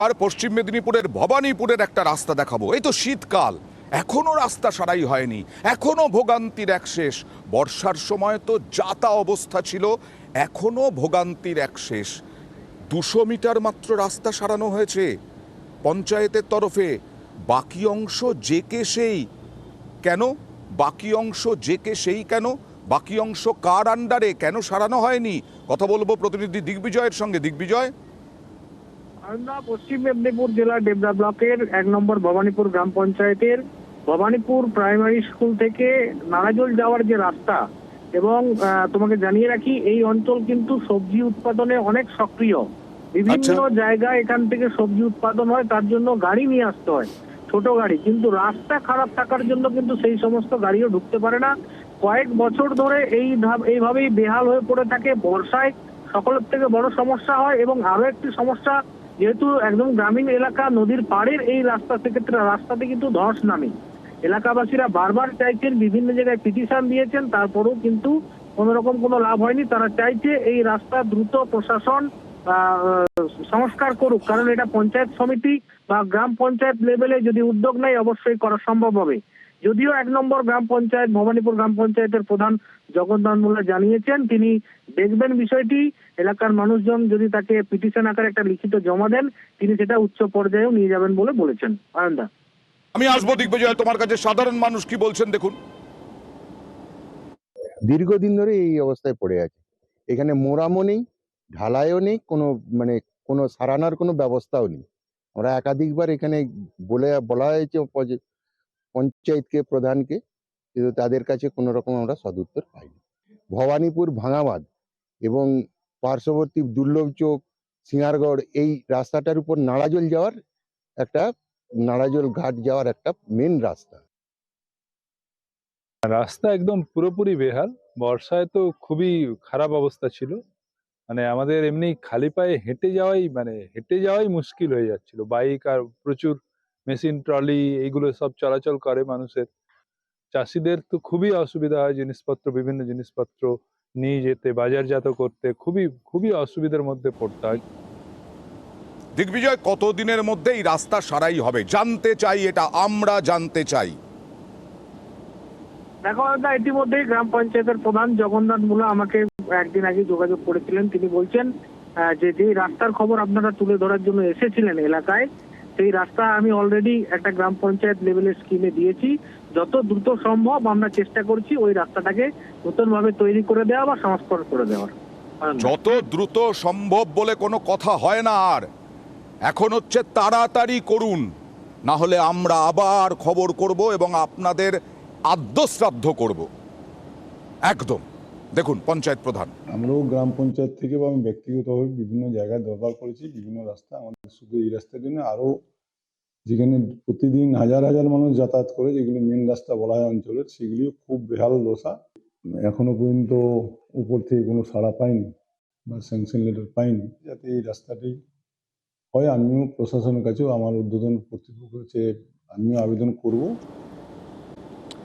আর পশ্চিম মেদিনীপুরের ভবানীপুরের একটা রাস্তা দেখাবো। এই তো শীতকাল, এখনো রাস্তা সারাই হয়নি, এখনো ভোগান্তির এক শেষ। বর্ষার সময় তো যাতা অবস্থা ছিল, এখনো ভোগান্তির এক শেষ। 200 মিটার মাত্র রাস্তা সারানো হয়েছে পঞ্চায়েতের তরফে। বাকি অংশ যে কে সেই কেন? বাকি অংশ যে কে সেই কেন? বাকি অংশ কার আন্ডারে, কেন সারানো হয়নি? কথা বলবো প্রতিনিধি দিগ্বিজয়ের সঙ্গে। দিগ্বিজয়, আমরা পশ্চিম মেদিনীপুর জেলার ডেবরা ব্লকের 1 নম্বর ভবানীপুর গ্রাম পঞ্চায়েতের ভবানীপুর প্রাইমারি স্কুল থেকে নারাজল যাওয়ার যে রাস্তা, এবং তোমাকে জানিয়ে রাখি এই অঞ্চল কিন্তু সবজি উৎপাদনে অনেক সক্রিয়। বিভিন্ন জায়গায় এখান থেকে সবজি উৎপাদন হয়, তার জন্য গাড়ি নিয়ে আসতে হয়, ছোট গাড়ি। কিন্তু রাস্তা খারাপ থাকার জন্য কিন্তু সেই সমস্ত গাড়িও ঢুকতে পারে না। কয়েক বছর ধরে এইভাবেই বেহাল হয়ে পড়ে থাকে। বর্ষায় সকলের থেকে বড় সমস্যা হয়, এবং আরো একটি সমস্যা, যেহেতু একদম গ্রামীণ এলাকা, নদীর পাড়ের এই রাস্তা, সেক্ষেত্রে রাস্তাতে কিন্তু ধস নামে। এলাকাবাসীরা বারবার চাইছেন, বিভিন্ন জায়গায় পিটিশন দিয়েছেন, তারপরেও কিন্তু কোন রকম কোনো লাভ হয়নি। তারা চাইছে এই রাস্তা দ্রুত প্রশাসন সংস্কার করুক, কারণ এটা পঞ্চায়েত সমিতি বা গ্রাম পঞ্চায়েত লেভেলে যদি উদ্যোগ নেয় অবশ্যই করা সম্ভব হবে। যদিও 1 নম্বর গ্রাম পঞ্চায়েত ভবানীপুর গ্রাম পঞ্চায়েতের প্রধান জগন্নাথ মোল্লা জানিয়েছেন তিনি দেখবেন বিষয়টি। এলাকার মানুষজন যদি তাকে পিটিশন আকারে একটা লিখিত জমা দেন, তিনি সেটা উচ্চ পর্যায়েও নিয়ে যাবেন বলে বলেছেন। আনন্দা, আমি আসবো দিগ্বিজয় তোমার কাছে। সাধারণ মানুষ কি বলছেন দেখুন। দীর্ঘদিন ধরে এই অবস্থায় পড়ে আছে। এখানে মোরামও নেই, ঢালাইও নেই, মানে কোনো সারানোর কোনো ব্যবস্থাও নেই। আমরা একাধিকবার এখানে বলা হয়েছে পঞ্চায়েতকে, প্রধানকে, কিন্তু তাদের কাছে কোনো রকম আমরা সদুত্তর পাইনি। ভবানীপুর ভাঙাবাঁধ এবং পার্শ্ববর্তী দুর্লভচোক, সিঙ্গারগড়, এই রাস্তাটার উপর নাড়াজল ঘাট যাওয়ার একটা মেন রাস্তা। রাস্তা একদম পুরোপুরি বেহাল। বর্ষায় তো খুবই খারাপ অবস্থা ছিল। মানে আমাদের এমনি খালি পায়ে হেঁটে যাওয়াই মুশকিল হয়ে যাচ্ছিল। বাইক আর প্রচুর মেশিন ট্রলি এইগুলো সব চলাচল করে মানুষের। চাষিদের তো খুবই অসুবিধা হয়, বিভিন্ন জিনিসপত্র নিয়ে যেতে, বাজারজাত করতে খুবই খুবই অসুবিধার মধ্যে পড়তে হয়। দিগ্বিজয়, কতদিনের মধ্যে এই রাস্তা সারাই হবে জানতে চাই, এটা আমরা জানতে চাই। দেখো দাদা, ইতিমধ্যেই গ্রাম পঞ্চায়েতের প্রধান জগন্নাথ মোল্লা আমাকে একদিন আগে যোগাযোগ করেছিলেন। তিনি বলছেন যে রাস্তার খবর আপনারা তুলে ধরার জন্য এসেছিলেন এলাকায়, সেই রাস্তা আমি অলরেডি একটা গ্রাম পঞ্চায়েত লেভেলের স্কিমে দিয়েছি। যত দ্রুত সম্ভব আমরা চেষ্টা করছি ওই রাস্তাটাকে নতুন ভাবে তৈরি করে দেওয়া বা সংস্কার করে দেওয়ার। যত দ্রুত সম্ভব বলে কোনো কথা হয় না। আর এখন হচ্ছে তাড়াতাড়ি করুন, না হলে আমরা আবার খবর করব এবং আপনাদের আদ্যশ্রাদ্ধ করব। একদম। দেখুন পঞ্চায়েত প্রধান। আমরাও গ্রাম পঞ্চায়েত থেকে বা আমি ব্যক্তিগতভাবে বিভিন্ন জায়গায় দরবার করেছি, বিভিন্ন রাস্তা। আমাদের শুধু এই রাস্তার জন্য আরো যেখানে প্রতিদিন হাজার হাজার মানুষ যাতায়াত করে, যেগুলি মেন রাস্তা বলা হয় অঞ্চলের, সেগুলিও খুব বেহাল দশা। এখনো পর্যন্ত উপর থেকে কোনো সাড়া পাইনি বা স্যাংশন লেটার পাইনি যাতে এই রাস্তাটি হয়। আমিও প্রশাসনের কাছেও, আমার ঊর্ধ্বতন কর্তৃপক্ষ হচ্ছে, আমিও আবেদন করব